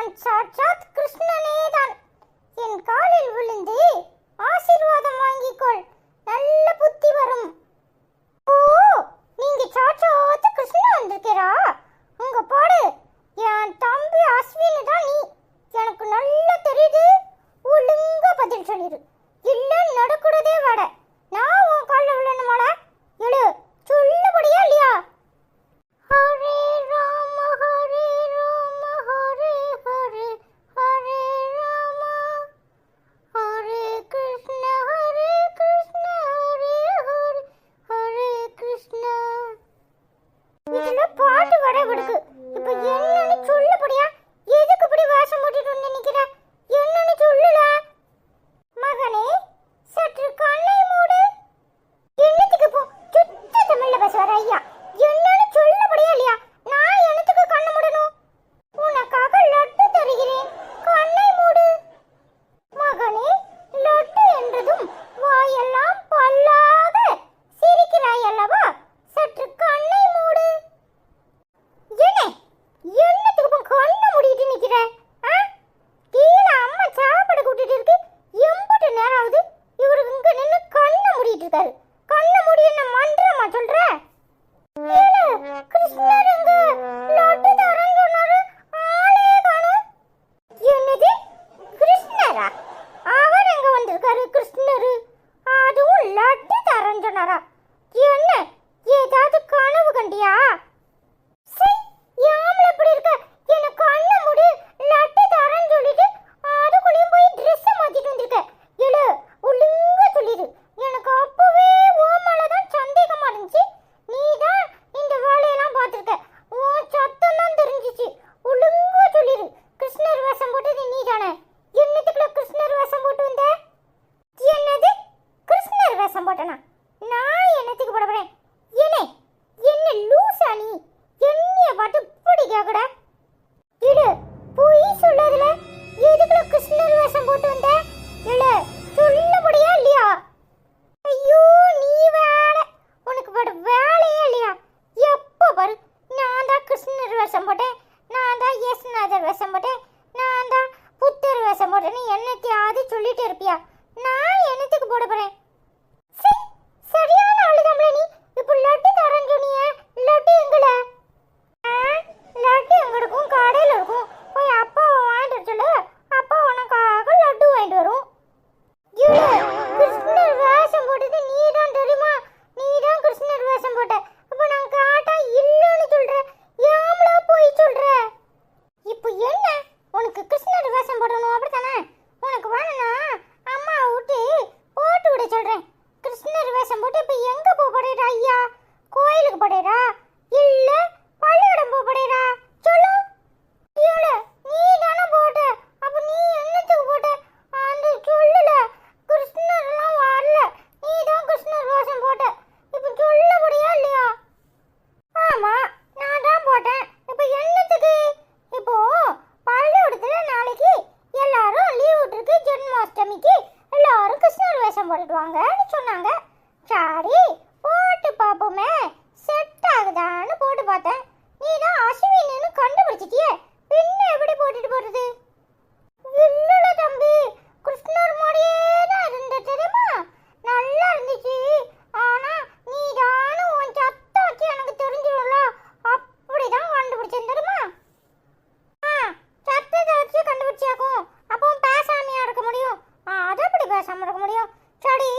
நான் சாட்சாத் கிருஷ்ணனே தான். என் காலில் விழுந்து ஆசீர்வாதம் வாங்கிக்கொள், நல்ல புத்தி வரும். ஓ, நீங்க சாட்சாத் கிருஷ்ணன் வந்திருக்கிறா? உங்க பாடு, என் தம்பி அஸ்வின் தான் நீ. எனக்கு நல்லா தெரியுது. ஒழுங்கா பதில் சொல்லிடு, இல்ல நடக்கூடதே வட. நான் உன் காலில் விழணுமாடா? எழு, சொல்லபடியா இல்லையா? ஹரே ராம ஹரே ராம ஹரே ஹரே ஹரே ராம ஹரே கிருஷ்ண ஹரே கிருஷ்ண ஹரே ஹரே ஹரே கிருஷ்ண. இதுல பாட்டு வர விடுக்கு. இப்ப என்னன்னு சொல்லபடியா? எதுக்கு இப்படி வாசம் போட்டுட்டு வந்து நிக்கிற? என்னன்னு சொல்லல. மகனே, சற்று கண்ணை மூடு. என்னத்துக்கு போ? சுத்த தமிழ்ல பேசுவார் ஐயா. என்னன்னு சொல்லபடியா இல்லையா? நான் என்னத்துக்கு கண்ணை மூடணும்? உனக்காக லட்டு தருகிறேன், கண்ணை மூடு. மகனே, லட்டு என்றதும் வாயெல்லாம் பல்லாக சிரிக்கிறாய் அல்லவா? சற்று கண்ணை மூடு. என்னத்துக்கு கண்ணை மூடிட்டு நிக்கிற? கீழே அம்மா சாப்பாடு கூட்டிட்டு இருக்கு. எம்புட்டு நேரம் ஆகுது, இவருக்கு இங்க நின்று கண்ணை மூடிட்டு இருக்காரு. கண்ணை மூடி என்ன மந்திரமா சொல்ற? கிருஷ்ணர் இங்க லட்டு தரேன்னு சொன்னாரு, ஆளே காணோம். என்னது கிருஷ்ணரா? அவர் எங்க வந்திருக்காரு கிருஷ்ணரு? அதுவும் லட்டு தரேன்னு சொன்னாரா? என்ன ஏதாவது கனவு கண்டியா? யாமல இப்படி இருக்க? எனக்கு கண்ணை மூடி லட்டு தரேன்னு சொல்லிட்டு அதுக்குள்ளேயும் போய் ட்ரெஸ் மாத்திட்டு வந்திருக்க. எழு, ஒழுங்கா சொல்லிடு. எனக்கு அப்பவே ஓமலதான் சந்தேகமா இருந்துச்சு. நீதான் இந்த வேலையெல்லாம் பார்த்துருக்க. உன் சத்தம் தான் தெரிஞ்சிச்சு. ஒழுங்கா சொல்லிடு. கிருஷ்ணர் வேஷம் போட்டது நீ தானே? என்னத்துக்குள்ள கிருஷ்ணர் வேஷம் போட்டு வந்த? என்னது கிருஷ்ணர் வேஷம் போட்டனா? நான் என்னத்துக்கு போட போறேன்? என்ன லூசா நீ? என்னைய பார்த்து இப்படி கேக்குற? இடு, பொய் சொல்லாதல. எதுக்குள்ள கிருஷ்ணர் வேஷம் போட்டு வந்த? இல்ல சொல்லபடியா இல்லையா? ஐயோ, நீ வேற, உனக்கு பாரு வேலையே இல்லையா? எப்போ பாரு நான் தான் கிருஷ்ணர் வேஷம் போட்டேன், நான் தான் இயேசுநாதர் வேஷம் போட்டேன், நான் தான் புத்தர் வேஷம் போட்டேன்னு என்னத்தையாவது சொல்லிட்டு இருப்பியா? நான் என்னத்துக்கு போட போறேன்? சரியான ஆளுதாம்ல நீ. இப்போ லட்டு தரேன்னு சொன்னியே, லட்டு எங்கல? லட்டு எங்க இருக்கும்? கடையில் இருக்கும். போய் அப்பாவை வாங்கிட்டு வர சொல்லு. அப்பா உனக்காக லட்டு வாங்கிட்டு வரும். கிருஷ்ணர் வேஷம் போட்டது நீ தான் தெரியுமா? நீ தான் கிருஷ்ணர் வேஷம் போட்ட. இப்போ நான் காட்டா இல்லைன்னு சொல்ற. யாமலா போய் சொல்ற? இப்போ என்ன உனக்கு கிருஷ்ணர் வேஷம் போடணும் அப்படித்தானே? உனக்கு வேணும்னா அம்மா விட்டு போட்டு விட சொல்றேன். கிருஷ்ணர் வேஷம் போட்டு இப்போ எங்க போறா ஐயா? கோயிலுக்கு போறா இல்ல பள்ளியிடம் போறா? சொல்லு. நீ தானே போட்ட. அப்ப நீ என்னத்துக்கு போட்ட? அந்த சொல்லல. கிருஷ்ணர் எல்லாம் வரல, நீ தான் கிருஷ்ணர் வேஷம் போட்ட. இப்ப சொல்லபடியா இல்லையா? ஆமா, நான் தான் போட்டேன். இப்ப என்னத்துக்கு? இப்போ பள்ளிக்கூடத்துல நாளைக்கு எல்லாரும் லீவ் விட்டுருக்கு. ஜென்மாஷ்டமிக்கு எல்லாரும் கிருஷ்ணர் வேஷம் போட்டுடுவாங்கன்னு சொன்னாங்க. சரி, போட்டு பாப்போமே, செட் ஆகுதான்னு போட்டு பார்த்தேன். நீ தான் அஸ்வின்னு கண்டுபிடிச்சிட்டியே, பின்ன எப்படி போட்டுட்டு போறது? இல்லல தம்பி, கிருஷ்ணர் மாதிரியே தான் இருந்த தெரியுமா? நல்லா இருந்துச்சு. ஆனா நீ தானும் உன் சத்தம் வச்சு எனக்கு தெரிஞ்சிடும்ல, அப்படிதான் கண்டுபிடிச்சேன் தெரியுமா? சத்தத்தை வச்சு கண்டுபிடிச்சாக்கும். அப்போ பேசாமையா இருக்க முடியும்? அதை எப்படி பேசாம இருக்க முடியும்? சரி,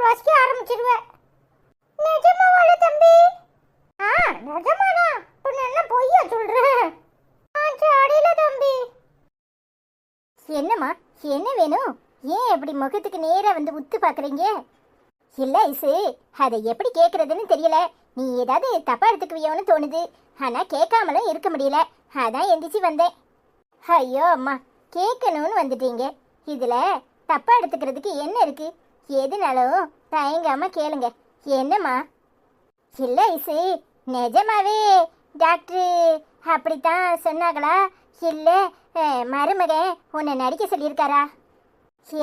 வாசிக்க ஆரம்பிச்சிருவ. நிஜமாவால தம்பி? நிஜமாடா. உன்ன என்ன பொய்யா சொல்ற? அடியில தம்பி. என்னம்மா, என்ன வேணும்? ஏன் அப்படி முகத்துக்கு நேரா வந்து உத்து பாக்குறீங்க? இல்ல ஐசு, அதை எப்படி கேக்குறதுன்னு தெரியல. நீ ஏதாவது தப்பா எடுத்துக்குவியோன்னு தோணுது. ஆனா கேட்காமலும் இருக்க முடியல. அதான் எந்திரிச்சு வந்தேன். ஐயோ அம்மா, கேட்கணும்னு வந்துட்டீங்க. இதுல தப்பா எடுத்துக்கிறதுக்கு என்ன இருக்கு? எதுனாலும் தயங்காம கேளுங்க. என்னம்மா? இல்ல ஐசு, நிஜமாவே டாக்டர் அப்படித்தான் சொன்னாங்களா? இல்ல மருமக உன்னை நடிக்க சொல்லியிருக்காரா?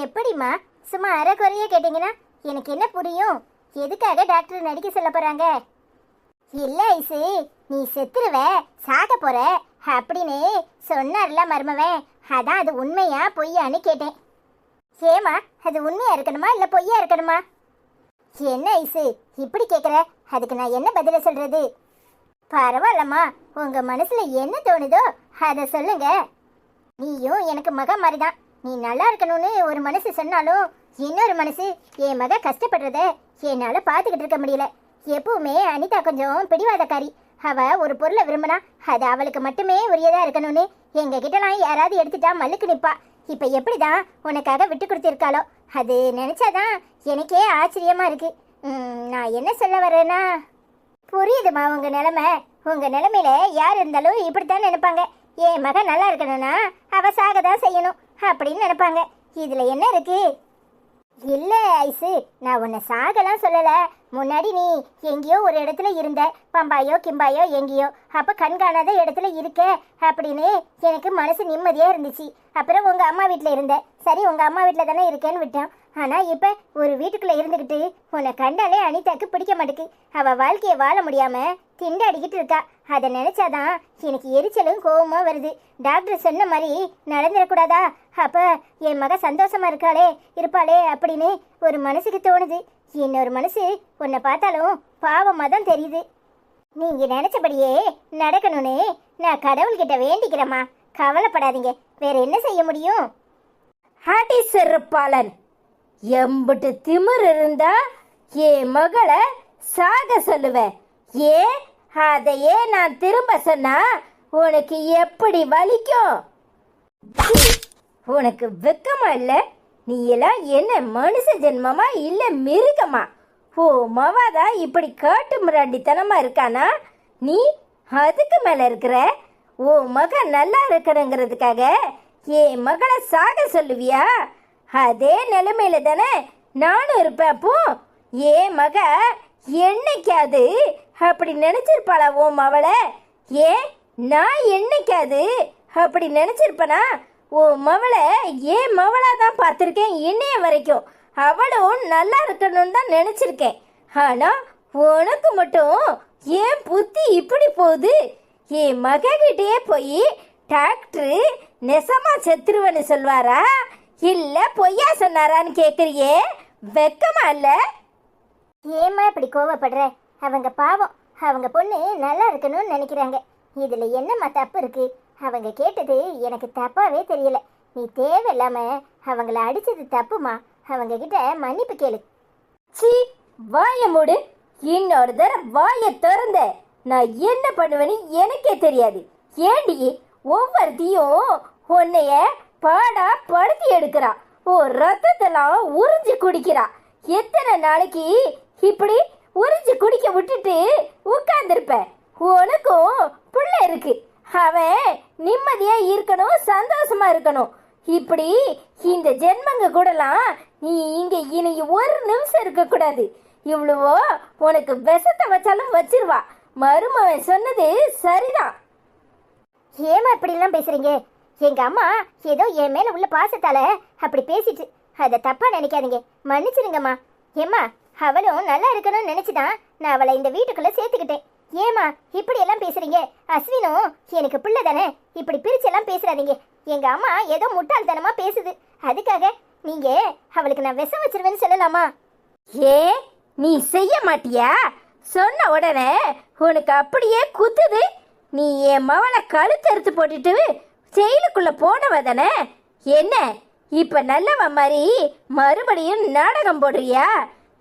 எப்படிம்மா? சும்மா அரைக்குறைய கேட்டீங்கன்னா எனக்கு என்ன புரியும்? எதுக்காக டாக்டர் நடிக்க சொல்ல போறாங்க? இல்ல ஐசு, நீ செத்துருவ, சாக போற அப்படின்னு சொன்னார்ல மருமவன். அதான் அது உண்மையா பொய்யான்னு கேட்டேன். ஏமா, அது உண்மையா இருக்கணுமா இல்ல பொய்யா இருக்கணுமா? என்ன ஐசு இப்படி கேக்குற? அதுக்கு நான் என்ன பதில சொல்றது? பரவாயில்லம்மா, உங்க மனசுல என்ன தோணுதோ அதை சொல்லுங்க. நீயும் எனக்கு மக மாதிரிதான். நீ நல்லா இருக்கணும்னு ஒரு மனசு சொன்னாலும் இன்னொரு மனசு என் மக கஷ்டப்படுறத என்னால பாத்துக்கிட்டு இருக்க முடியல. எப்பவுமே அனிதா கொஞ்சம் பிடிவாதக்காரி. அவ ஒரு பொருளை விரும்பினா அது அவளுக்கு மட்டுமே உரியதா இருக்கணும்னு எங்க கிட்டலாம் யாராவது எடுத்துட்டா மல்லுக்கு நிப்பா. இப்ப எப்படிதான் உனக்காக விட்டு கொடுத்திருக்காளோ அது நினைச்சாதான் எனக்கே ஆச்சரியமா இருக்கு. நான் என்ன சொல்ல வரேன்னா, புரியுதுமா உங்க நிலைமை. உங்க நிலைமையில யார் இருந்தாலும் இப்படித்தான் நினைப்பாங்க. என் மகன் நல்லா இருக்கணும்னா அவ சாகதான் செய்யணும் அப்படின்னு நினைப்பாங்க. இதுல என்ன இருக்கு? இல்ல ஐசு, நான் உன்னை சாகலாம் சொல்லல. முன்னாடி நீ எங்கேயோ ஒரு இடத்துல இருந்த, பம்பாயோ கிம்பாயோ எங்கேயோ. அப்ப கண்காணாத இடத்துல இருக்க அப்படின்னு எனக்கு மனசு நிம்மதியா இருந்துச்சு. அப்புறம் உங்க அம்மா வீட்டுல இருந்த. சரி, உங்க அம்மா வீட்டுல தானே இருக்கேன்னு விட்டேன். ஆனா இப்ப ஒரு வீட்டுக்குள்ள இருந்துகிட்டு உன்னை கண்டாலே அனிதாக்கு பிடிக்க மாட்டேக்கு. அவ வாழ்க்கைய வாழ முடியாம திண்டாடிக்கிட்டு இருக்கா. அதை நினைச்சாதான் எனக்கு எரிச்சலும் கோவமா வருது. டாக்டர் சொன்ன மாதிரி நடந்துடக்கூடாதா? அப்ப என் மக சந்தோஷமா இருப்பாளே அப்படின்னு ஒரு மனசுக்கு தோணுது. இன்னொரு மனசு உன்னை பார்த்தாலும் பாவமா தான் தெரியுது. நீங்க நினைச்சபடியே நடக்கணும்னு நான் கடவுள்கிட்ட வேண்டிக்கிறேம்மா. கவலைப்படாதீங்க. வேற என்ன செய்ய முடியும்? ஹாட்டி செருப்பாளன், எம்பிட்டு திமிர் இருந்தா என் மகளை சாக சொல்லுவேன். ஏன் அதையே நான் திரும்ப சொன்னா உனக்கு எப்படி வலிக்கும்? உனக்கு வெக்கமா இல்ல? நீ எல்லாம் என்ன மனுஷ ஜென்மமா இல்ல மிருகமா? ஓ மவாதான் இப்படி காட்டு மிராண்டித்தனமா இருக்கானா? நீ அதுக்கு மேல இருக்கிற. ஓ மக நல்லா இருக்கணுங்கிறதுக்காக என் மகளை சாக சொல்லுவியா? அதே நிலைமையில தானே நானும் இருப்பேன். அப்போ என் மக என்னைக்காது அப்படி நினைச்சிருப்பாளா உன் மவளை? ஏன் நான் என்னைக்காது அப்படி நினைச்சிருப்பனா? உன் மவளை ஏன் மவளா தான் பார்த்துருக்கேன் இன்னைய வரைக்கும். அவளும் நல்லா இருக்கணும்னு தான் நினைச்சிருக்கேன். ஆனா உனக்கு மட்டும் ஏன் புத்தி இப்படி போகுது? என் மகிட்டே போய் டாக்டர் நெசமா செத்துருவன்னு சொல்வாரா இல்ல பொய்யா சொன்னாரான்னு கேக்குறியே, வெக்கமா இல்ல? ஏமா இப்படி கோவப்படுற? அவங்க பாவம், அவங்க பொண்ணு நல்லா இருக்கணும்னு நினைக்கிறாங்க. இதுல என்னம்மா தப்பு இருக்கு? அவங்க கேட்டது எனக்கு தப்பாவே தெரியல. நீ தேவையில்லாம அவங்கள அடிச்சது தப்புமா. அவங்க கிட்ட மன்னிப்பு கேளு. சீ, வாய மூடு. இன்னொரு தடவை வாய திறந்த நான் என்ன பண்ணுவேன்னு எனக்கே தெரியாது. ஏண்டி ஒவ்வொருத்தையும் உன்னைய பாடா படுத்தி எடுக்கிறா. ஓ ரத்தத்தெல்லாம் உறிஞ்சு குடிக்கிறா. எத்தனை நாளைக்கு இப்படி உறிஞ்சு குடிக்க விட்டுட்டு உட்கார்ந்துருப்ப? உனக்கும் பிள்ளை இருக்கு. அவன் நிம்மதியா இருக்கணும், சந்தோஷமா இருக்கணும். இப்படி இந்த ஜென்மங்க கூடலாம் நீ இங்க இனி ஒரு நிமிஷம் இருக்க கூடாது. இவ்வளவோ உனக்கு விஷத்தை வச்சாலும் வச்சிருவா. மருமவன் சொன்னது சரிதான். ஏமா இப்படி எல்லாம் பேசுறீங்க? எங்க அம்மா ஏதோ என் மேல உள்ள பாசத்தால அப்படி பேசிட்டு, அதை தப்பா நினைக்காதீங்க, மன்னிச்சிருங்கம்மா. ஏமா, அவளும் நல்லா இருக்கணும்னு நினைச்சுதான் நான் அவளை இந்த வீட்டுக்குள்ள சேர்த்துக்கிட்டேன். ஏமா இப்படி எல்லாம் பேசுறீங்க? அஸ்வினும் எனக்கு பிள்ளை தானே, இப்படி பிரிச்சு எல்லாம் பேசுறாதீங்க. எங்க அம்மா ஏதோ முட்டாள்தனமா பேசுது, அதுக்காக நீங்க அவளுக்கு நான் விஷம் வச்சிருவேன்னு சொல்லலாமா? ஏ, நீ செய்ய மாட்டியா? சொன்ன உடனே உனக்கு அப்படியே குத்துது. நீ என் மவளை கழுத்தறுத்து போட்டுட்டு செயலுக்குள்ள போனவ தானே. என்ன இப்ப நல்லவ மாதிரி மறுபடியும் நாடகம் போடுறியா?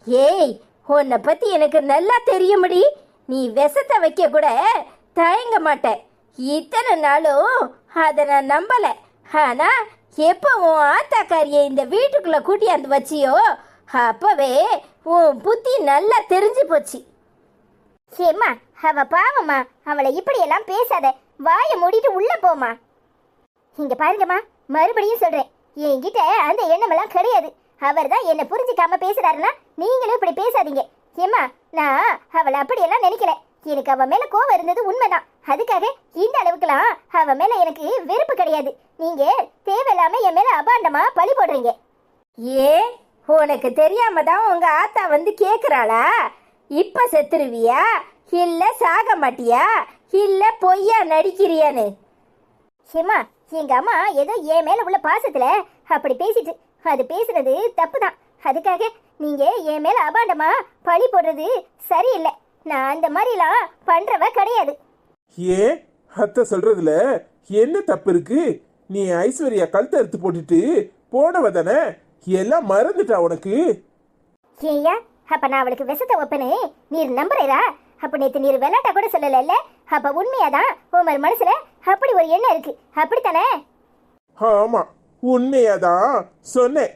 ஏய், உன்னை பத்தி எனக்கு நல்லா தெரியும்படி. நீ விஷத்தை வைக்க கூட தயங்க மாட்டேன். இத்தனை நாளும் அதை நான் நம்பல. ஆனா எப்போ உன் ஆத்தாக்காரியை இந்த வீட்டுக்குள்ள கூட்டியாந்து வச்சியோ அப்பவே உன் புத்தி நல்லா தெரிஞ்சு போச்சு. ஏம்மா அவ பாவம்மா, அவளை இப்படியெல்லாம் பேசாத. வாயை மூடிட்டு உள்ள போமா. இங்க பாருங்கம்மா, மறுபடியும் சொல்றேன், என்கிட்ட அந்த எண்ணமெல்லாம் கிடையாது. அவர் தான் என்னை புரிஞ்சுக்காம பேசுறாருன்னா நீங்களும் இப்படி பேசாதீங்க. ஏம்மா, நான் அவளை அப்படியெல்லாம் நினைக்கல. எனக்கு அவ மேல கோவம் இருந்தது உண்மைதான். அதுக்காக இந்த அளவுக்குலாம் அவ மேல எனக்கு வெறுப்பு கிடையாது. நீங்க தேவையில்லாம என் மேல அபாண்டமா பழி போடுறீங்க. ஏன், உனக்கு தெரியாம தான் உங்க ஆத்தா வந்து கேக்குறாளா? இப்ப செத்துருவியா, இல்ல சாக மாட்டியா, இல்ல பொய்யா நடிக்கிறியான்னு? ஏம்மா, எங்க அம்மா ஏதோ என் மேல உள்ள பாசத்துல அப்படி பேசிட்டு, அது பேசுனது தப்பு தான். அதுக்காக நீங்க என் மேல அபாண்டமா பழி போடுறது சரியில்லை. நான் அந்த மாதிரிலாம் பண்றவ கிடையாது. ஏன் அத்தை சொல்றதுல என்ன தப்பு இருக்கு? நீ ஐஸ்வர்யா கழுத்தை எடுத்து போட்டுட்டு போனவ தானே, எல்லாம் மறந்துட்டா உனக்கு? ஏய்யா, அப்ப நான் அவளுக்கு விஷத்தை வைப்பேன்னு நீர் நம்புறீரா? அப்ப நேத்து நீர் விளையாட்டா கூட சொல்லல. அப்ப உண்மையாதான் உமர் மனசுல அப்படி ஒரு எண்ணம் இருக்கு, அப்படித்தானே? ஆமா, உண்மையாதான் சொன்னேன்.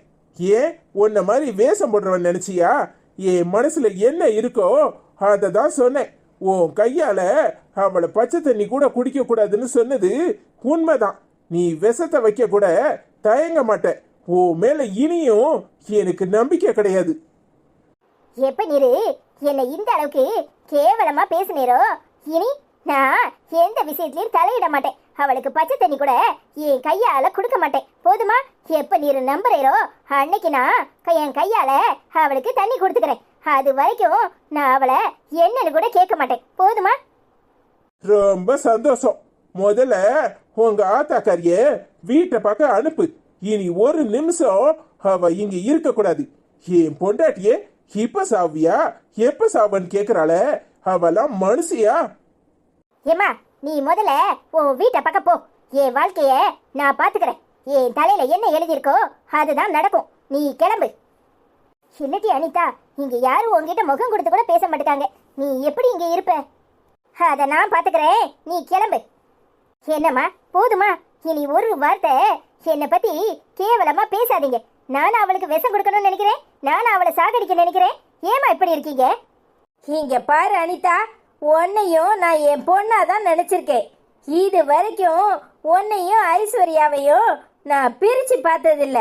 ஏன் உன்ன மாதிரி வேஷம் போடுறவன் நினைச்சியா? என் மனசுல என்ன இருக்கோ அதை தான் சொன்னேன். உன் கையால அவளை பச்சை தண்ணி கூட குடிக்க கூடாதுன்னு சொன்னது உண்மைதான். நீ விஷத்தை வைக்க கூட தயங்க மாட்டேன். உன் மேல இனியும் எனக்கு நம்பிக்கை கிடையாது. எப்ப நீரு என்னை இந்த அளவுக்கு கேவலமா பேசுனீரோ, இனி நான் எந்த விஷயத்திலயும் தலையிட மாட்டேன். அவளுக்கு பச்சை தண்ணி கூட என் கையால கொடுக்க மாட்டேன். போதுமா? எப்ப நீரு நம்புறீரோ அன்னைக்கு நான் என் கையால அவளுக்கு தண்ணி கொடுத்துக்கிறேன். அது வரைக்கும் நான் அவளை என்னன்னு கூட கேட்க மாட்டேன். போதுமா? ரொம்ப சந்தோஷம். முதல்ல உங்க ஆத்தாக்காரிய வீட்டை பக்கம் அனுப்பு. இனி ஒரு நிமிஷம் அவ இங்க இருக்க கூடாது. என் பொண்டாட்டியே இப்ப சாவியா எப்ப சாவன்னு கேக்குறாள, அவெல்லாம் மனுஷியா? ஏம்மா, நீ முதல்ல உன் வீட்டை பக்கம் போ. என் வாழ்க்கைய நான் பாத்துக்கிறேன். என் தலையில என்ன எழுதியிருக்கோ அதுதான் நடக்கும். நீ கிளம்பு. இல்லட்டி அனிதா, இங்க யாரும் உங்ககிட்ட முகம் கொடுத்து கூட பேச மாட்டாங்க. நீ எப்படி இங்க இருப்ப? அத நான் பாத்துக்கிறேன். நீ கிளம்பு. என்னம்மா, போதுமா? இனி ஒரு வார்த்தை என்னை பத்தி கேவலமா பேசாதீங்க. நானும் அவளுக்கு விஷம் கொடுக்கணும்னு நினைக்கிறேன். நானும் அவளை சாகடிக்க நினைக்கிறேன். ஏமா இப்படி இருக்கீங்க? இங்க பாரு அனிதா, உன்னையும் நான் என் பொண்ணா தான் நினைச்சிருக்கேன். இது வரைக்கும் உன்னையும் ஐஸ்வர்யாவையும் நான் பிரிச்சு பார்த்ததில்ல.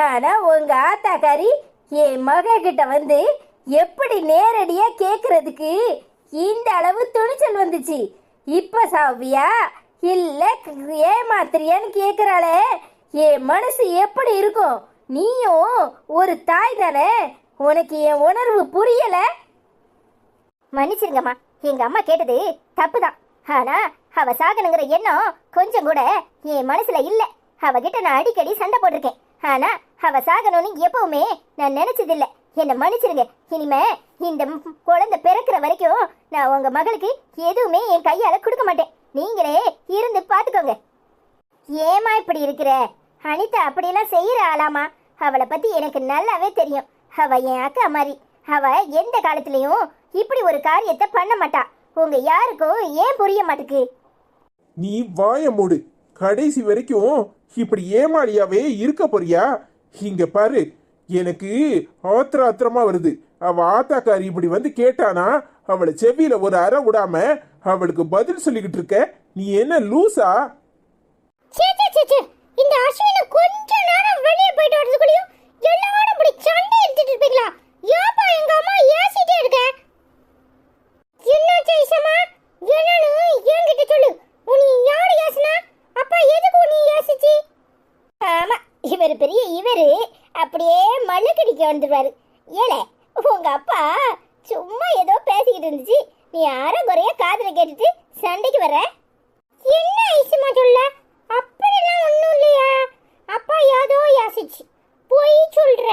ஆனா உங்க ஆத்தாக்காரி என் மக கிட்ட வந்து எப்படி நேரடியா கேக்குறதுக்கு இந்த அளவு துணிச்சல் வந்துச்சு. இப்ப சாவியா இல்ல ஏமாத்திரியான்னு கேக்குறாளே, என் மனசு எப்படி இருக்கும்? நீயும் ஒரு தாய் தானே, உனக்கு என் உணர்வு புரியல? மன்னிச்சிருங்கம்மா, எங்க அம்மா கேட்டது தப்புதான். ஆனா அவ சாகணுங்கிற எண்ணம் கொஞ்சம் கூட என் மனசுல இல்ல. அவகிட்ட நான் அடிக்கடி சண்டை போட்டிருக்கேன். ஆனா அவ சாகணும்னு எப்பவுமே நான் நினைச்சதில்லை. என்னை மன்னிச்சிருங்க. இனிமே இந்த குழந்தை பிறக்கிற வரைக்கும் நான் உங்க மகளுக்கு எதுவுமே என் கையால கொடுக்க மாட்டேன். நீங்களே இருந்து பாத்துக்கோங்க. ஏமா இப்படி இருக்கிற? அனிதா அப்படியெல்லாம் செய்யற ஆளாமா? அவளை பத்தி எனக்கு நல்லாவே தெரியும். அவ என் அக்கா மாதிரி. அவ எந்த காலத்திலயும் இப்படி ஒரு காரியத்தை பண்ண மாட்டா. உங்க யாருக்கும் ஏன் புரிய மாட்டுக்கு? நீ வாய மூடு. கடைசி வரைக்கும் இப்படி ஏமாளியாவே இருக்க போறியா? இங்க பாரு, எனக்கு ஆத்திரமா வருது. அவ ஆத்தாக்காரி இப்படி வந்து கேட்டானா அவளை செவியில ஒரு அறை விடாம அவளுக்கு பதில் சொல்லிக்கிட்டு இருக்க. நீ என்ன லூசா? இந்த அஸ்வின கொஞ்ச நேரம் வெளியே போயிட்டு வரதுக்குள்ளயும் எல்லாரும் இப்படி சண்டை எடுத்துட்டு இருப்பீங்களா? ஏப்பா எங்க அம்மா ஏசிட்டே இருக்க? என்னாச்சு ஐசம்மா? என்னன்னு என்கிட்ட சொல்லு. நீ யாரு ஏசினா? அப்பா எதுக்கு நீ ஏசிச்சி? ஆமா, இவர் பெரிய இவரு அப்படியே மல்லக்கடிக்க வந்துருவாரு. ஏலே, உங்க அப்பா சும்மா ஏதோ பேசிக்கிட்டு இருந்துச்சு. நீ அரைகுறைய காதுல கேட்டுட்டு சண்டைக்கு வர? என்ன ஐசம்மா சொல்ல? அப்படிலாம் ஒண்ணும் இல்லையா? அப்பா ஏதோ யாசிச்சு போய் சொல்ற.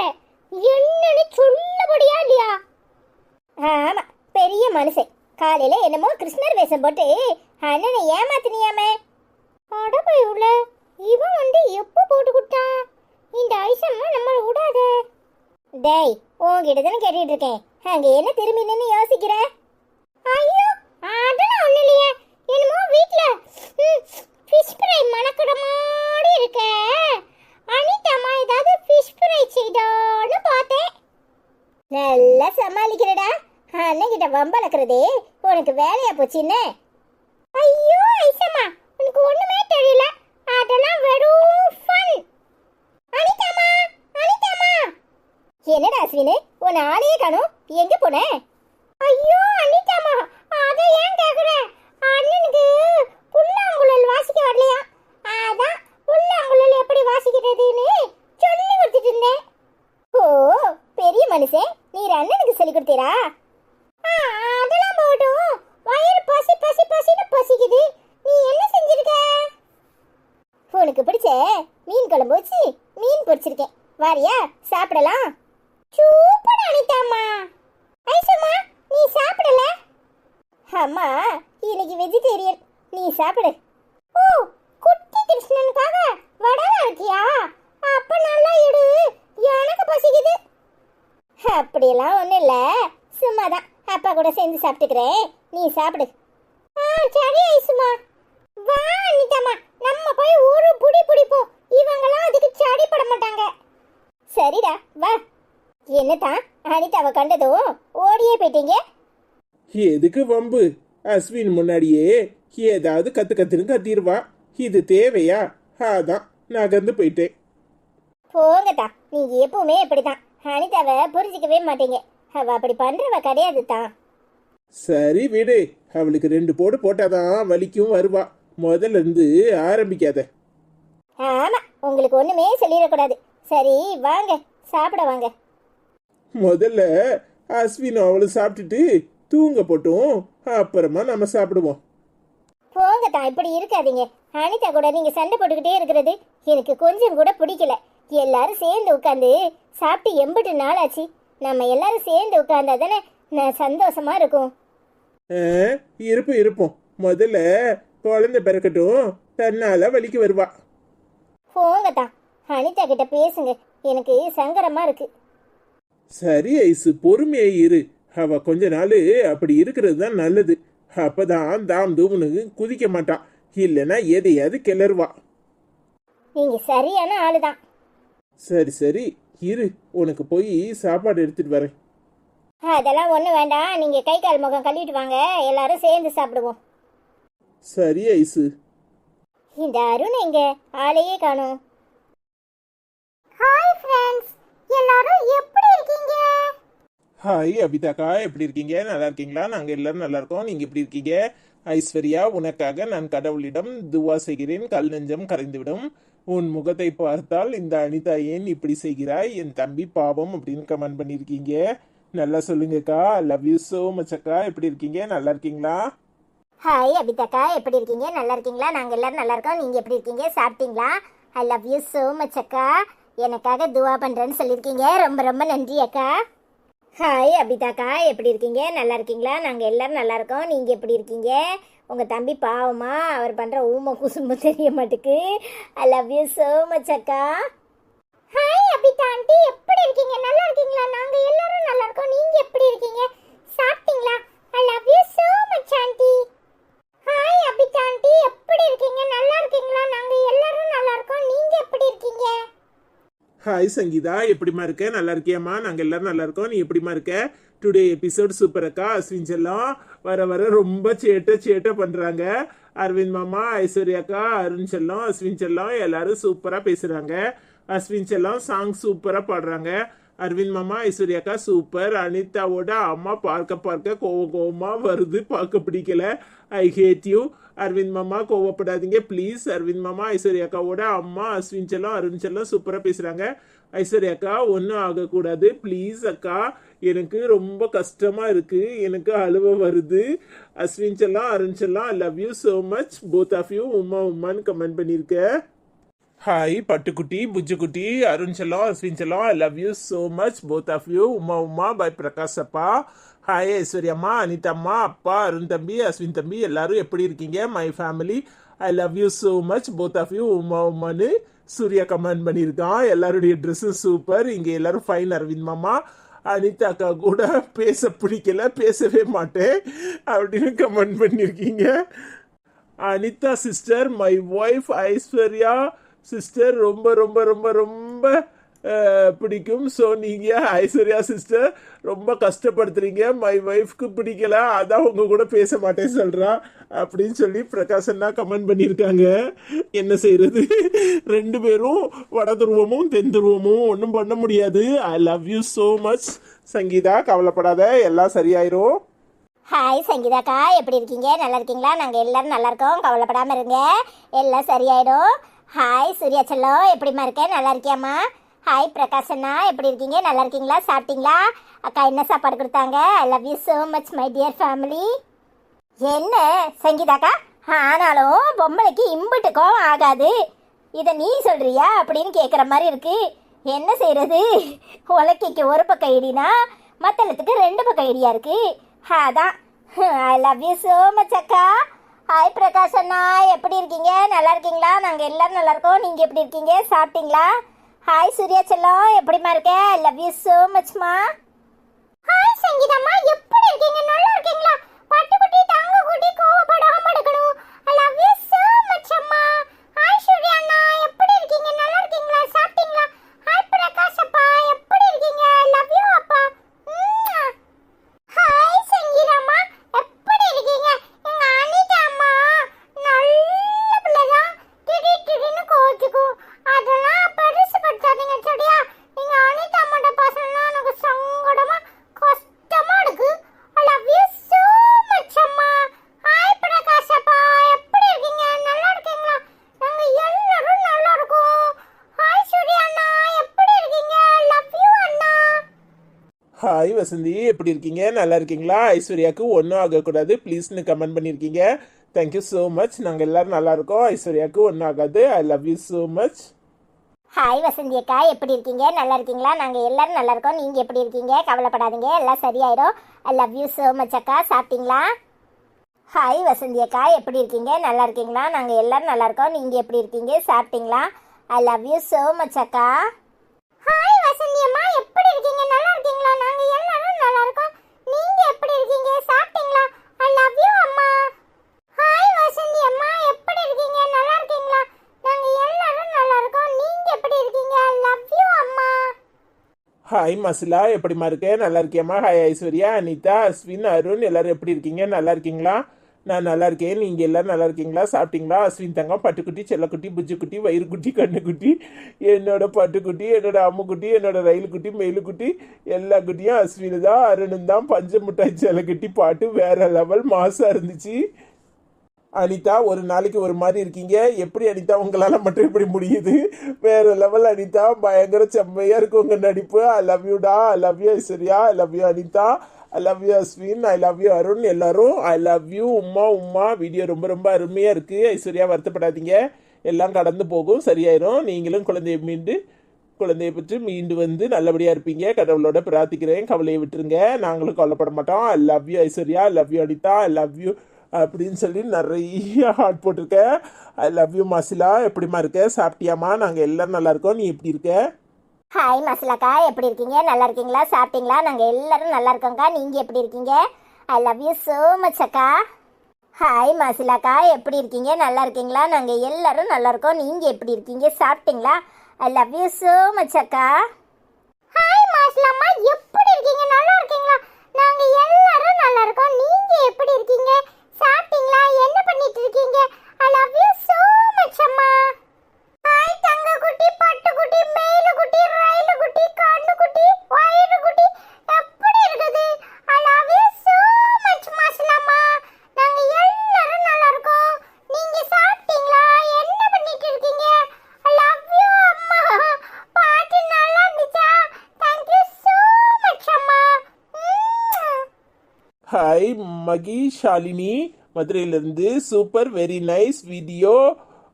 என்னன்னு சொல்லபடியா இல்லையா? ஆமா, பெரிய மனுஷன். காலையில என்னமோ கிருஷ்ணர் வேஷம் போட்டு அண்ணனை ஏமாத்தினியாமே. அடபையுள்ள, இவன் வந்து எப்போ போட்டு கொடுத்தான்? இந்த ஐசம்மா நம்மள விடாத. டேய் உன்கிட்ட தானே கேட்டுட்டு இருக்கேன், அங்க என்ன திரும்பி நின்னு யோசிக்கிற? ஐயோ அதெல்லாம் ஒண்ணு இல்லையே, என்னமோ வீட்ல ஃபிஷ் ஃப்ரை மணக்கிற மாதிரி இருக்க. அனிதாமா ஏதாவது ஃபிஷ் ஃப்ரை செய்தான்னு பார்த்தேன். நல்லா சமாளிக்கிறடா. அண்ணன்கிட்ட வம்பளக்கிறதே உனக்கு வேலையா போச்சுன்னு. ஐயோ ஐசம்மா, உனக்கு ஒண்ணுமே தெரியல. அதெல்லாம் வெறும் ஃபன். அனிதாமா, அனிதாமா. என்னடா அஸ்வினு, உன் ஆளையே காணோம், எங்க போன? ஐயோ அனிதாமா, அதை ஏன் கேக்குற? அண்ணனுக்கு புல்லாங்குழல் வாசிக்க வரலையா, அதான் புல்லாங்குழல் எப்படி வாசிக்கிறதுன்னு சொல்லி கொடுத்துட்டு இருந்தேன். ஓ பெரிய மனுஷன், நீர் அண்ணனுக்கு சொல்லி கொடுத்தீரா? அதெல்லாம் போட்டும், வயிறு பசி பசி பசின்னு பசிக்குது. நீ என்ன செஞ்சிருக்க? உனக்கு பிடிச்ச மீன் குழம்பு வச்சு மீன் பொரிச்சிருக்கேன், வாரியா சாப்பிடலாம்? சூப்பர் அனிதாம்மா. ஐசம்மா நீ சாப்பிடல? அம்மா இன்னைக்கு வெஜிடேரியன், நீ சாப்பிடு. ஓ குட்டி கிருஷ்ணனுக்காக வடை இருக்கியா? அப்ப நல்லா இடு, எனக்கு பசிக்குது. அப்படியெல்லாம் ஒன்றும் இல்லை, சும்மாதான் அப்பா கூட சேர்ந்து சாப்பிட்டுக்கிறேன், நீ சாப்பிடு. சரி ஐசுமா. வா அனிதாம்மா, நம்ம போய் ஒரு புடி பிடிப்போம், இவங்கெல்லாம் அதுக்கு சடிப்பட மாட்டாங்க. சரிடா வா. என்னதான் அனிதாவை கண்டதும் ஓடியே போயிட்டீங்க? எதுக்கு வம்பு? அஸ்வின் முன்னாடியே ஏதாவது கத்துன்னு கத்திடுவா, இது தேவையா? அதான் நகர்ந்து போயிட்டேன். போங்கதா, நீங்க எப்பவுமே இப்படிதான், அனிதாவை புரிஞ்சிக்கவே மாட்டீங்க. அவ அப்படி பண்றவ கிடையாது தான். சரி விடு, அவளுக்கு 2 போடு போட்டாதான் வலிக்கும் வருவா. முதல்ல இருந்து ஆரம்பிக்காத. ஆமா, உங்களுக்கு ஒண்ணுமே சொல்லிடக்கூடாது. சரி வாங்க சாப்பிட வாங்க. முதல்ல அஸ்வின் அவளும் சாப்பிட்டுட்டு தூங்க போட்டும், அப்புறமா நம்ம சாப்பிடுவோம். போங்க தான், இப்படி இருக்காதீங்க. அனிதா கூட நீங்க சண்டை போட்டுக்கிட்டே இருக்கிறது எனக்கு கொஞ்சம் கூட பிடிக்கல. எல்லாரும் சேர்ந்து உட்காந்து சாப்பிட்டு 80 நாள் ஆச்சு. நம்ம எல்லாரும் சேர்ந்து உட்கார்ந்தா தானே சந்தோஷமா இருக்கும். இருப்போம். முதல்ல குழந்தை பிறக்கட்டும், தன்னால வலிக்கு வருவா. போங்க தான், அனிதா கிட்ட பேசுங்க, எனக்கு சங்கடமா இருக்கு. சரி ஐசு, பொறுமையா இரு. அவ கொஞ்ச நாள் அப்படி இருக்கிறது தான் நல்லது. அப்பதான் தாம் தூம்னு குதிக்க மாட்டான், இல்லைன்னா எதையாவது கிளறுவா. நீங்க சரியான ஆளுதான். சரி இரு, உனக்கு போய் சாப்பாடு எடுத்துட்டு வரேன். அதெல்லாம் ஒண்ணு வேண்டாம், நீங்க கை கால் முகம் கழுவிட்டு வாங்க, எல்லாரும் சேர்ந்து சாப்பிடுவோம். சரி ஐசு. இந்த அருண் எங்க? ஆளையே காணோம். ஹாய் ஃப்ரெண்ட்ஸ், எல்லாரும் எப்படி இருக்கீங்க? ஹாய் அபிதாக்கா, எப்படி இருக்கீங்க? நல்லா இருக்கீங்களா? நாங்கள் எல்லாரும் நல்லா இருக்கோம். நீங்கள் எப்படி இருக்கீங்க? ஐஸ்வர்யா, உனக்காக நான் கடவுளிடம் துவா செய்கிறேன், கல் நெஞ்சம் கரைந்துவிடும். உன் முகத்தை பார்த்தால் இந்த அனிதா ஏன் இப்படி செய்கிறாய், என் தம்பி பாவம் அப்படின்னு கமெண்ட் பண்ணியிருக்கீங்க. நல்லா சொல்லுங்கக்கா. லவ் யூ ஸோ மச் அக்கா. எப்படி இருக்கீங்க? நல்லா இருக்கீங்களா? ஹாய் அபிதாக்கா, எப்படி இருக்கீங்க? நல்லா இருக்கீங்களா? நாங்கள் எல்லாரும் நல்லா இருக்கோம். நீங்கள் எப்படி இருக்கீங்க? சாப்பிட்டீங்களா? I love you so much அக்கா. எனக்காக துவா பண்ணுறேன்னு சொல்லியிருக்கீங்க, ரொம்ப ரொம்ப நன்றி அக்கா. ஹாய் அபிதாக்கா, எப்படி இருக்கீங்க? நல்லா இருக்கீங்களா? நாங்கள் எல்லாரும் நல்லா இருக்கோம். நீங்கள் எப்படி இருக்கீங்க? உங்கள் தம்பி பாவமா, அவர் பண்ணுற ஊமை குசும்பு தெரிய மாட்டுக்கு. ஐ லவ் யூ ஸோ மச் அக்கா. ஹாய் அபிதா ஆண்டி, எப்படி இருக்கீங்க? நல்லா இருக்கீங்களா? நாங்கள் எல்லாரும் நல்லா இருக்கோம். நீங்கள் எப்படி இருக்கீங்க? சாப்பிட்டீங்களா? I love you so much aunty. Hi Abitha aunty, எப்படி இருக்கீங்க? நல்லா இருக்கீங்களா? நாங்கள் எல்லாரும் நல்லா இருக்கோம். நீங்கள் எப்படி இருக்கீங்க? ஹாய் சங்கீதா, எப்படிமா இருக்க? நல்லா இருக்கியாம்மா? நாங்கள் எல்லாரும் நல்லா இருக்கோம். நீ எப்படிமா இருக்க? டுடே எபிசோட் சூப்பர் அக்கா. அஸ்வின் செல்லம் வர ரொம்ப சேட்டை பண்ணுறாங்க. அரவிந்த் மாமா, ஐஸ்வர்யா அக்கா, அருண் செல்லம், அஸ்வின் செல்லம் எல்லாரும் சூப்பராக பேசுகிறாங்க. அஸ்வின் செல்லம் சாங் சூப்பராக பாடுறாங்க. அரவிந்த் மாமா, ஐஸ்வர்யா அக்கா சூப்பர். அனிதாவோட அம்மா பார்க்க கோவமா வருது, பார்க்க பிடிக்கல. ஐ ஹேட் யூ. அரவிந்த் மாமா கோவப்படாதீங்க ப்ளீஸ். அரவிந்த் மாமா, ஐஸ்வர்யா அக்காவோட அம்மா, அஸ்வின் செல்லம், அருண் செல்லம் சூப்பராக பேசுகிறாங்க. ஐஸ்வர்யா அக்கா ஒன்றும் ஆகக்கூடாது ப்ளீஸ் அக்கா, எனக்கு ரொம்ப கஷ்டமாக இருக்குது, எனக்கு அழுவ வருது. அஸ்வின் செல்லம், அருண் செல்லம், I love you so much both of you. உமான்னு கமெண்ட் பண்ணியிருக்கேன். ஹாய் பட்டுக்குட்டி, புஜ்ஜுக்குட்டி, அருண் செல்லம், அஸ்வின் செல்லம், I love you so much both of you. Uma by Prakash அப்பா. ஹாய் ஐஸ்வர்யம்மா, அனிதம்மா, அப்பா, அருண் தம்பி, அஸ்வின் தம்பி எல்லாரும் எப்படி இருக்கீங்க? My family, I love you so much both of you. உமான்னு சூர்யா கமெண்ட் பண்ணியிருக்கான். எல்லாருடைய ட்ரெஸ்ஸும் சூப்பர், இங்கே எல்லாரும் ஃபைன் அரவிந்த் மாமா. அனிதா அக்கா கூட பேச பிடிக்கல, பேசவே மாட்டேன் அப்படின்னு கமெண்ட் பண்ணியிருக்கீங்க. Anitha sister, my wife Aishwarya sister ரொம்ப ரொம்ப ரொம்ப ரொம்ப பிடிக்கும். ஸோ நீங்கள் ஐஸ்வர்யா சிஸ்டர் ரொம்ப கஷ்டப்படுத்துறீங்க, மை ஒய்ஃப்க்கு பிடிக்கல, அதான் உங்க கூட பேச மாட்டேன்னு சொல்கிறா அப்படின்னு சொல்லி பிரகாஷன்னா கமெண்ட் பண்ணியிருக்காங்க. என்ன செய்யறது, ரெண்டு பேரும் வட துருவமும் தென் துருவமும் ஒன்றும் பண்ண முடியாது. ஐ love you so much Sangeetha, கவலைப்படாத, எல்லாம் சரியாயிரும். ஹாய் சங்கீதாக்கா, எப்படி இருக்கீங்க? நல்லா இருக்கீங்களா? நாங்கள் எல்லாரும் நல்லா இருக்கோம், கவலைப்படாமல் இருங்க, எல்லாம் சரியாயிடும். ஹாய் சூர்யா செல்லம், எப்படிம்மா இருக்கேன்? நல்லா இருக்கியாம்மா? ஹாய் பிரகாஷ் அண்ணா, எப்படி இருக்கீங்க? நல்லா இருக்கீங்களா? சாப்பிட்டீங்களா? அக்கா என்ன சாப்பாடு கொடுத்தாங்க? ஐ love you so much my dear family. என்ன சங்கீதாக்கா, ஆனாலும் பொம்பளைக்கு இம்புட்டுக்கும் ஆகாது, இதை நீ சொல்றியா அப்படின்னு கேட்குற மாதிரி இருக்கு. என்ன செய்யறது, உலக்கைக்கு ஒரு பக்கம் இடினா மத்தளத்துக்கு ரெண்டு பக்கம் இடியா இருக்கு. அதான் ஐ லவ் யூ ஸோ மச் அக்கா. ஹாய் பிரகாஷ் அண்ணா, எப்படி இருக்கீங்க? நல்லா இருக்கீங்களா? நாங்கள் எல்லாரும் நல்லா இருக்கோம், நீங்கள் எப்படி இருக்கீங்க? சாப்பிட்டீங்களா? ஹாய் சூர்யா செல்லம், எப்படிமா இருக்க? ஐ லவ் யூ ஸோ மச்மா. ஹாய் சங்கீதாம்மா, எப்படி இருக்கீங்க? நல்லா இருக்கீங்களா? பட்டுக்குட்டி தங்க குட்டி கோவப்படாம இருக்கணும். I love you so much அம்மா. ஹாய் சூர்யா அண்ணா, எப்படி இருக்கீங்க? நல்லா இருக்கீங்களா? சாப்பிட்டீங்களா? ஹாய் பிரகாஷ் அப்பா, எப்படி இருக்கீங்க? ஐ லவ் யூ அப்பா. ஹாய் சங்கீதாம்மா, எப்படி இருக்கீங்க? எங்க அனிதா அம்மா நல்ல பிள்ளைதான், திடீர்னு கோச்சுக்கும், அதெல்லாம் பெருசுப்படுத்தாதீங்க சரியா? எங்க அனிதா அம்மாட்ட பாசம்னா எனக்கு சங்கடமா கஷ்டமா இருக்கு. ஐ லவ் யூ so much அம்மா. ஹாய் பிரகாஷ் அப்பா, எப்படி இருக்கீங்க? நல்லா இருக்கீங்களா? நாங்க எல்லாரும் நல்லா இருக்கோம். ஹாய் சூர்யா அண்ணா, எப்படி இருக்கீங்க? ஐ love you Anna. Hi Vasanthi, எப்படி இருக்கீங்க? நல்லா இருக்கீங்களா? ஐஸ்வர்யாவுக்கு ஒன்றும் ஆகக்கூடாது ப்ளீஸ்னு கமெண்ட் பண்ணியிருக்கீங்க. Thank you so much. நாங்கள் எல்லாரும் நல்லா இருக்கோம், ஐஸ்வர்யாவுக்கு ஒன்றும் ஆகாது. ஐ love you so much. Hi Vasanthi அக்கா, எப்படி இருக்கீங்க? நல்லா இருக்கீங்களா? நாங்கள் எல்லாரும் நல்லா இருக்கோம், நீங்கள் எப்படி இருக்கீங்க? கவலைப்படாதீங்க, எல்லாம் சரியாயிடும். ஐ லவ் யூ ஸோ மச் அக்கா. சாப்பிட்டீங்களா? ஹாய் வசந்தி அக்கா, எப்படி இருக்கீங்க? நல்லா இருக்கீங்களா? நாங்கள் எல்லாரும் நல்லா இருக்கோம், நீங்கள் எப்படி இருக்கீங்க? சாப்பிட்டீங்களா? I love you so much அக்கா. ஹாய் வசந்தி அம்மா, எப்படி இருக்கீங்க? நல்லா இருக்கீங்களா? நாங்கள் எல்லாரும் நல்லா இருக்கோம், நீங்கள் எப்படி இருக்கீங்க? சாப்பிட்டீங்களா? ஐ லவ் யூ அம்மா. ஹாய் வசந்தி அம்மா, எப்படி இருக்கீங்க? நல்லா இருக்கீங்களா? நாங்கள் எல்லாரும் நல்லா இருக்கோம், நீங்கள் எப்படி இருக்கீங்க? ஐ லவ் யூ அம்மா. ஹாய் மசிலா, எப்படிமா இருக்கே? நல்லா இருக்கியாம்மா? ஹாய் ஐஸ்வர்யா, அனிதா, அஸ்வின், அருண், எல்லாரும் எப்படி இருக்கீங்க? நல்லா இருக்கீங்களா? நான் நல்லா இருக்கேன், நீங்கள் எல்லாரும் நல்லா இருக்கீங்களா? சாப்பிட்டீங்களா? அஸ்வின் தங்கம், பட்டுக்குட்டி, செல்லக்குட்டி, புஜ்ஜுக்குட்டி, வயிறுக்குட்டி, கண்ணுக்குட்டி, என்னோட பட்டுக்குட்டி, என்னோட அம்முக்குட்டி, என்னோட ரயிலுக்குட்டி, மெயிலுக்குட்டி, எல்லா குட்டியும் அஸ்வின் தான், அருணும் தான். பஞ்ச மிட்டாய் செல்லக்குட்டி பாட்டு வேற லெவல் மாசாக இருந்துச்சு. அனிதா, ஒரு நாளைக்கு ஒரு மாதிரி இருக்கீங்க, எப்படி அனிதா உங்களால் மட்டும் எப்படி முடியுது? வேற லெவல் அனிதா, பயங்கர செம்மையா இருக்கு உங்க நடிப்பு. ஐ லவ் யூடா. I love you Aishwarya. I love you Anitha. I love you Ashwin. I love you Arun. எல்லாரும் ஐ லவ் யூ. உம்மா உம்மா. வீடியோ ரொம்ப ரொம்ப அருமையா இருக்கு. ஐஸ்வர்யா வருத்தப்படாதீங்க, எல்லாம் கடந்து போகும், சரியாயிரும். நீங்களும் குழந்தையை பற்றி மீண்டு வந்து நல்லபடியா இருப்பீங்க, கடவுளோட பிரார்த்திக்கிறேன். கவலையை விட்டுருங்க, நாங்களும் கவலைப்பட மாட்டோம். I love you Aishwarya. I love you Anitha. I love you அப்படின்னு சொல்லி நிறைய ஹார்ட் போட்டிருக்கேன். ஐ லவ் யூ மசிலா, எப்படிமா இருக்க? சாப்பிட்டியாமா? நாங்கள் எல்லாரும் நல்லா இருக்கோம், நீ எப்படி இருக்க? ஹாய் மசிலாக்கா, எப்படி இருக்கீங்க? நல்லா இருக்கீங்களா? சாப்பிட்டீங்களா? நாங்கள் எல்லாரும் நல்லா இருக்கோங்க்கா, நீங்கள் எப்படி இருக்கீங்க? ஐ லவ் யூ ஸோ மச் அக்கா. ஹாய் மசிலாக்கா, எப்படி இருக்கீங்க? நல்லா இருக்கீங்களா? நாங்கள் எல்லாரும் நல்லா இருக்கோம், நீங்கள் எப்படி இருக்கீங்க? சாப்பிட்டீங்களா? I love you so much அக்கா. ஹாய் மாஸ்லாமா, எப்படி இருக்கீங்க? நல்லா இருக்கீங்களா? நாங்கள் எல்லாரும் நல்லா இருக்கோம், நீங்கள் எப்படி இருக்கீங்க? சாப்பிட்டீங்களா? என்ன பண்ணிட்டு இருக்கீங்க? ஐ லவ் யூ ஸோ மச் அம்மா. ஹாய் தங்க குட்டி, பட்டு குட்டி, மேலு குட்டி, ரயிலு குட்டி, கண்ணு குட்டி, வயிறு குட்டி, எப்படி இருக்குது? I love you so much மாஸ்லாமா. நாங்க எல்லாரும் நல்லா இருக்கோம், நீங்க சாப்பிட்டீங்களா? என்ன பண்ணிட்டு இருக்கீங்க? ஐ லவ் யூ அம்மா. பாட்டு நல்லா இருந்துச்சா? தேங்க் யூ ஸோ மச் அம்மா. ஹாய் மகி ஷாலினி, மதுரையிலேருந்து, சூப்பர் வெரி நைஸ் வீடியோ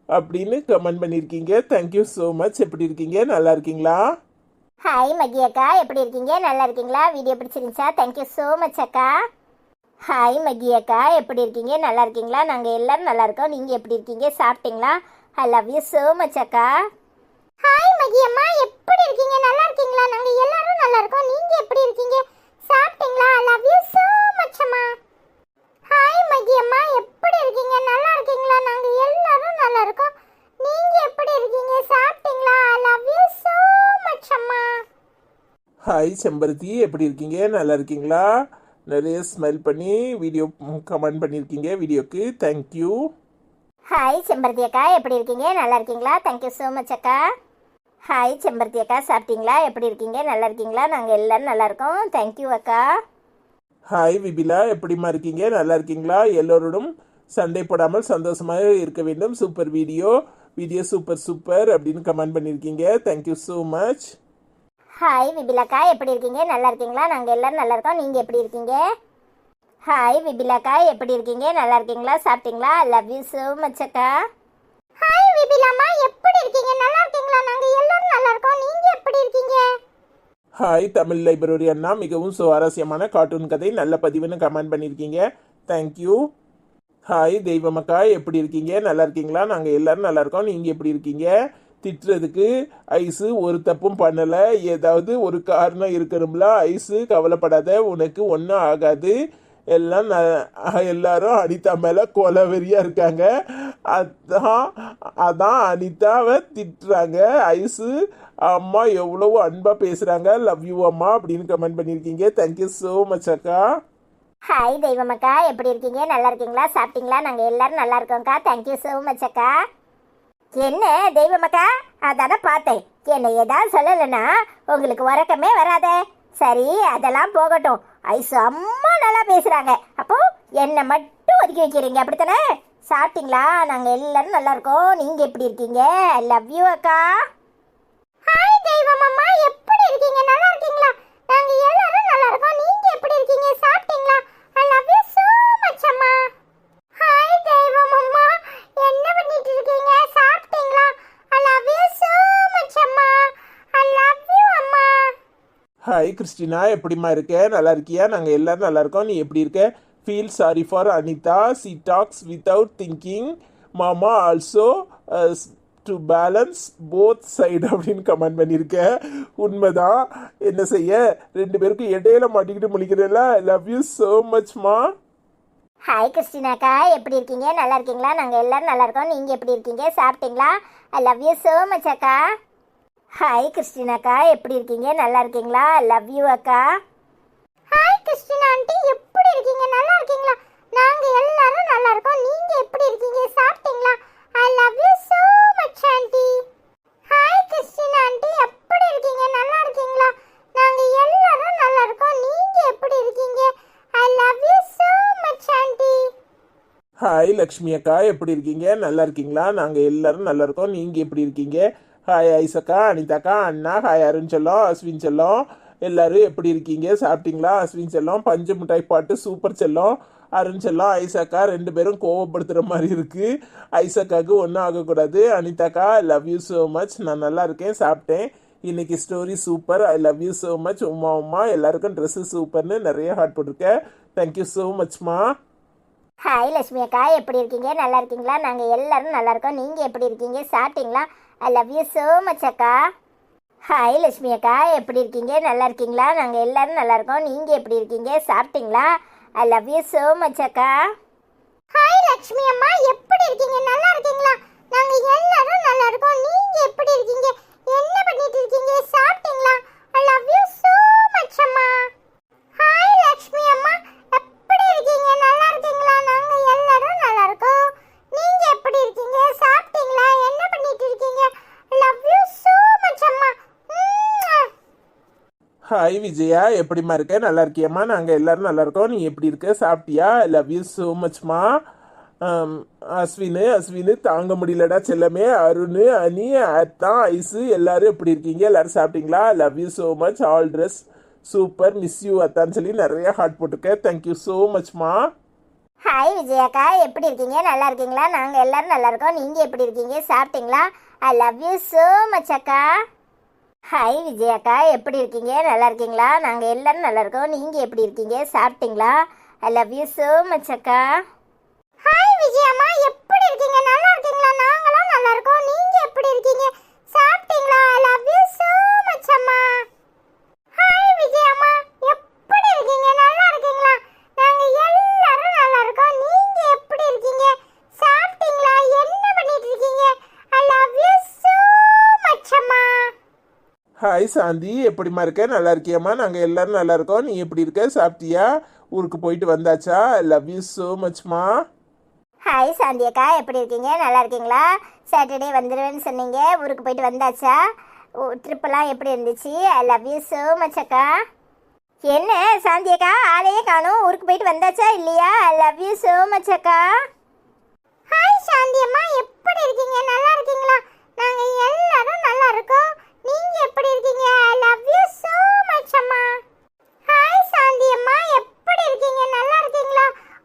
அப்படின்னு கமெண்ட் பண்ணியிருக்கீங்க. Thank you so much. எப்படி இருக்கீங்க? நல்லா இருக்கீங்களா? ஹாய் மகி அக்கா, எப்படி இருக்கீங்க? நல்லா இருக்கீங்களா? வீடியோ பிடிச்சிருந்துச்சா? தேங்க் யூ ஸோ மச் அக்கா. ஹாய் மகி அக்கா, எப்படி இருக்கீங்க? நல்லா இருக்கீங்களா? நாங்கள் எல்லாரும் நல்லா இருக்கோம், நீங்கள் எப்படி இருக்கீங்க? சாப்பிட்டீங்களா? I love you so much அக்கா. ஹாய் மகி அம்மா, எப்படி இருக்கீங்க? நல்லா இருக்கீங்களா? நாங்க எல்லாரும் நல்லா இருக்கோம். நீங்க எப்படி இருக்கீங்க? சாப்பிட்டீங்களா? I love you so much அம்மா. ஹாய் மகி அம்மா, எப்படி இருக்கீங்க? நல்லா இருக்கீங்களா? நாங்க எல்லாரும் நல்லா இருக்கோம். நீங்க எப்படி இருக்கீங்க? சாப்பிட்டீங்களா? I love you so much அம்மா. ஹாய் செம்பருத்தி, எப்படி இருக்கீங்க? நல்லா இருக்கீங்களா? நிறைய ஸ்மைல் பண்ணி வீடியோ கமெண்ட் பண்ணியிருக்கீங்க. வீடியோக்கு தேங்க்யூ. ஹாய் செம்பருத்தி அக்கா, எப்படி இருக்கீங்க? நல்லா இருக்கீங்களா? தேங்க்யூ ஸோ மச் அக்கா. ஹாய் செம்பருத்தி அக்கா, சாப்பிட்டீங்களா? எப்படி இருக்கீங்க? நல்லா இருக்கீங்களா? நாங்கள் எல்லாரும் நல்லா இருக்கோம். தேங்க்யூ அக்கா. ஹாய் விபிலா, எப்படிமா இருக்கீங்க? நல்லா இருக்கீங்களா? எல்லோருடன் சண்டை போடாமல் சந்தோஷமாக இருக்க வேண்டும். சூப்பர் வீடியோ சூப்பர் சூப்பர் அப்படின்னு கமெண்ட் பண்ணியிருக்கீங்க. Thank you so much. ஹாய் விபிலாக்கா, எப்படி இருக்கீங்க? நல்லா இருக்கீங்களா? நாங்கள் எல்லாரும் நல்லா இருக்கோம். நீங்கள் எப்படி இருக்கீங்க? ஹாய் விபிலாக்கா, எப்படி இருக்கீங்க? நல்லா இருக்கீங்களா? சாப்பிட்டீங்களா? I love you so much அக்கா. ஹாய் விபிலாமா, எப்படி இருக்கீங்க? நல்லா இருக்கீங்களா? நாங்க எல்லாரும் நல்லா இருக்கோம். நீங்க எப்படி இருக்கீங்க? ஹாய் தமிழ் லைப்ரரி அண்ணா, மிகவும் சுவாரஸ்யமான கார்ட்டூன் கதை நல்ல பதிவுன்னு கமெண்ட் பண்ணியிருக்கீங்க. தேங்க்யூ. ஹாய் தெய்வமக்கா, எப்படி இருக்கீங்க? நல்லா இருக்கீங்களா? நாங்கள் எல்லாரும் நல்லா இருக்கோம். நீங்கள் எப்படி இருக்கீங்க? திட்டுறதுக்கு ஐஸு ஒரு தப்பும் பண்ணலை. ஏதாவது ஒரு காரணம் இருக்கணும்ல. ஐஸு கவலைப்படாத, உனக்கு ஒன்றும் ஆகாது. எல்லாம் எல்லாரும் அனிதா மேலே கொலவெறியாக இருக்காங்க. அதான் அனிதாவை திட்டுறாங்க. ஐஸு அம்மா எவ்வளவோ அன்பாக பேசுகிறாங்க. லவ் யூ அம்மா அப்படின்னு கமெண்ட் பண்ணியிருக்கீங்க. தேங்க்யூ ஸோ மச் அக்கா. ஹாய் தெய்வமக்கா, எப்படி இருக்கீங்க? நல்லா இருக்கீங்களா? சாப்பிட்டீங்களா? நாங்கள் எல்லாரும் நல்லா இருக்கோம்க்கா. தேங்க்யூ ஸோ மச் அக்கா. என்ன தெய்வமக்கா, அதானே பார்த்தேன். என்ன ஏதாவது சொல்லலைன்னா உங்களுக்கு உறக்கமே வராதே. சரி, அதெல்லாம் போகட்டும். ஐசு அம்மா நல்லா பேசுகிறாங்க. அப்போ என்னை மட்டும் ஒதுக்கி வைக்கிறீங்க, அப்படித்தானே? சாப்பிட்டீங்களா? நாங்கள் எல்லாரும் நல்லா இருக்கோம். நீங்கள் எப்படி இருக்கீங்க? ஐ லவ் யூ அக்கா. ஹாய் தெய்வமம்மா, எப்படி இருக்கீங்க? நல்லா இருக்கீங்களா? நாங்க எல்லாரும் நல்லா இருக்கோம். நீங்க எப்படி இருக்கீங்க? சாப்பிட்டீங்களா? I love you so much அம்மா. ஹாய் தெய்வமம்மா, என்ன பண்ணிட்டு இருக்கீங்க? சாப்பிட்டீங்களா? I love you so much அம்மா. ஐ லவ் யூ அம்மா. ஹாய் கிறிஸ்டினா, எப்படிம்மா இருக்க? நல்லா இருக்கியா? நாங்கள் எல்லாரும் நல்லா இருக்கோம். நீ எப்படி இருக்க? Feel sorry for Anitha. She talks without thinking. மாமா also to balance both side அப்படின்னு கமெண்ட் பண்ணியிருக்கேன். உண்மைதான், என்ன செய்ய, ரெண்டு பேருக்கும் இடையில மாட்டிக்கிட்டு முழிக்கிறேன்ல. லவ் யூ ஸோ மச்மா. ஹாய் கிறிஸ்டினாக்கா, எப்படி இருக்கீங்க? நல்லா இருக்கீங்களா? நாங்கள் எல்லாரும் நல்லா இருக்கோம். நீங்கள் எப்படி இருக்கீங்க? சாப்பிட்டீங்களா? I love you so much அக்கா. ஹாய் கிறிஸ்டினாக்கா, எப்படி இருக்கீங்க? நல்லா இருக்கீங்களா? ஐ லவ் யூ அக்கா. ஹாய் கிறிஸ்டினா ஆண்டி, எப்படி இருக்கீங்க? நல்லா இருக்கீங்களா? நாங்க எல்லாரும் நல்லா இருக்கோம். நீங்க எப்படி இருக்கீங்க? சாப்பிட்டீங்களா? I love you so much aunty. Hi Christina aunty, எப்படி இருக்கீங்க? நல்லா இருக்கீங்களா? நாங்க எல்லாரும் நல்லா இருக்கோம். நீங்க எப்படி இருக்கீங்க? ஐ love you so much aunty. Hi Lakshmi அக்கா, எப்படி இருக்கீங்க? நல்லா இருக்கீங்களா? நாங்கள் எல்லாரும் நல்லா இருக்கோம். நீங்கள் எப்படி இருக்கீங்க? ஹாய் ஐசக்கா, அனிதாக்கா, அண்ணா, ஹாய் அருண் செல்லம், அஸ்வின் செல்லம், எல்லாரும் எப்படி இருக்கீங்க? சாப்பிட்டீங்களா? அஸ்வின் செல்லம், பஞ்சு மிட்டாய் பாட்டு சூப்பர் செல்லம், அருண் செல்லம், ஐசக்கா ரெண்டு பேரும் கோவப்படுத்துகிற மாதிரி இருக்குது. ஐசக்காவுக்கு ஒன்றும் ஆகக்கூடாது. அனிதாக்கா, I love you so much. நான் நல்லா இருக்கேன், சாப்பிட்டேன். இன்னைக்கு story super. I love you so much. Uma எல்லாருக்கும் ட்ரெஸ்ஸு சூப்பர்னு நிறைய ஹார்ட் போட்டிருக்கேன். தேங்க்யூ ஸோ மச்மா. ஹாய் லட்சுமி அக்கா, எப்படி இருக்கீங்க? நல்லா இருக்கீங்களா? நாங்கள் எல்லாரும் நல்லா இருக்கோம். நீங்கள் எப்படி இருக்கீங்க? சாப்பிட்டீங்களா? I love you so much அக்கா. ஹாய் லட்சுமி அக்கா, எப்படி இருக்கீங்க? நல்லா இருக்கீங்களா? நாங்கள் எல்லாரும் நல்லா இருக்கோம். நீங்கள் எப்படி இருக்கீங்க? சாப்பிட்டீங்களா? I love you so much அக்கா. ஹாய் லட்சுமி அம்மா, எப்படி இருக்கீங்க? நல்லா இருக்கீங்களா? நாங்க எல்லாரும் நல்லா இருக்கோம். நீங்க எப்படி இருக்கீங்க? என்ன பண்ணிட்டு இருக்கீங்க? சாப்பிட்டீங்களா? I love you so much அம்மா. ஹாய் லட்சுமி அம்மா, எப்படி இருக்கீங்க? நல்லா இருக்கீங்களா? நாங்க எல்லாரும் நல்லா இருக்கோம். நீங்க எப்படி இருக்கீங்க? சாப்பிட்டீங்களா? என்ன பண்ணிட்டு இருக்கீங்க? ஐ லவ் யூ so much அம்மா. ஹாய் விஜயா, எப்படிம்மா இருக்க? நல்லா இருக்கியம்மா? நாங்கள் எல்லாரும் நல்லா இருக்கோம். நீ எப்படி இருக்க? சாப்பிட்டியா? ஐ லவ் யூ ஸோ மச்மா. அஸ்வினு தாங்க முடியலடா செல்லமே. அருண், அனி, அத்தான், ஐஸு எல்லாரும் எப்படி இருக்கீங்க? எல்லாரும் சாப்பிட்டீங்களா? I love you so much. All dress super, miss you அத்தான்னு சொல்லி நிறைய ஹார்ட் போட்டிருக்கேன். தேங்க்யூ ஸோ மச்மா. ஹாய் விஜயாக்கா, எப்படி இருக்கீங்க? நல்லா இருக்கீங்களா? நாங்கள் எல்லாரும் நல்லா இருக்கோம். நீங்கள் எப்படி இருக்கீங்க? சாப்பிட்டீங்களா? I love you so much அக்கா. ஹாய் விஜயாக்கா, எப்படி இருக்கீங்க? நல்லா இருக்கீங்களா? நாங்கள் எல்லாரும் நல்லா இருக்கோம். நீங்கள் எப்படி இருக்கீங்க? சாப்பிட்டீங்களா? I love you so much அக்கா. ஹாய் விஜயம்மா, எப்படி இருக்கீங்க? நல்லா இருக்கீங்களா? நாங்களும் நல்லா இருக்கோம். நீங்க எப்படி இருக்கீங்க? சாப்பிட்டீங்களா? ஹாய் சாந்தி, எப்படிம்மா இருக்க? நல்லா இருக்கியாம்மா? நாங்கள் எல்லாரும் நல்லா இருக்கோம். நீ எப்படி இருக்க? சாப்பிட்டியா? ஊருக்கு போயிட்டு வந்தாச்சா? லவ் யூ ஸோ மச்மா. ஹாய் சாந்தி அக்கா, எப்படி இருக்கீங்க? நல்லா இருக்கீங்களா? சாட்டர்டே வந்துடுவேன்னு சொன்னீங்க, ஊருக்கு போயிட்டு வந்தாச்சா? ட்ரிப்பெல்லாம் எப்படி இருந்துச்சு? ஐ லவ் யூ ஸோ மச் அக்கா. என்ன சாந்தி அக்கா, ஆளையே காணும், ஊருக்கு போயிட்டு வந்தாச்சா இல்லையா? ஐ லவ் யூ ஸோ மச் அக்கா. ஹாய் சாந்தி அம்மா, எப்படி இருக்கீங்க? நல்லா இருக்கீங்களா? நாங்க எல்லாரும் நல்லா இருக்கோம். நீங்க எப்படி இருக்கீங்க? ஐ லவ் யூ so much அம்மா. ஹாய் சாந்தி அம்மா, எப்படி இருக்கீங்க? நல்லா இருக்கீங்களா?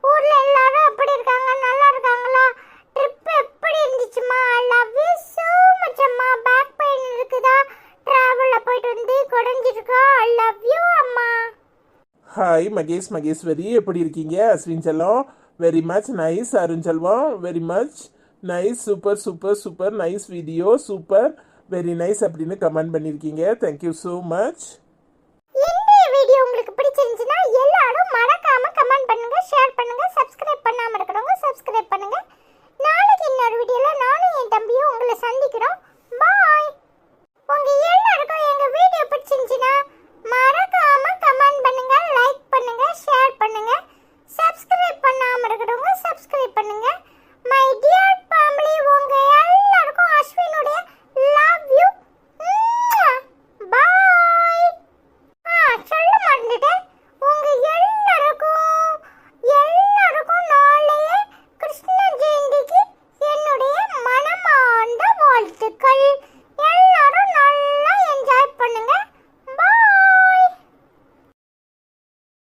ஊர்ல எல்லாரும் எப்படி இருக்காங்க? நல்லா இருக்காங்களா? ட்ரிப் எப்படி இருந்துச்சுமா? I love you so much அம்மா. பேக் பெயின் இருக்குதா? டிராவல்ல போயிட்டு வந்து குறைஞ்சிருக்கா? ஐ லவ் யூ அம்மா. ஹாய் மகேஷ், மகேஸ்வரி, எப்படி இருக்கீங்க? அஸ்வின் செல்லம், very much nice. Arun Selvam, very much nice, super super super nice video, super very nice அப்படின்னு கமெண்ட் பண்ணியிருக்கீங்க. Thank you so much. இந்த வீடியோ உங்களுக்கு பிடிச்சிருந்துச்சுன்னா எல்லாரும் மறக்காம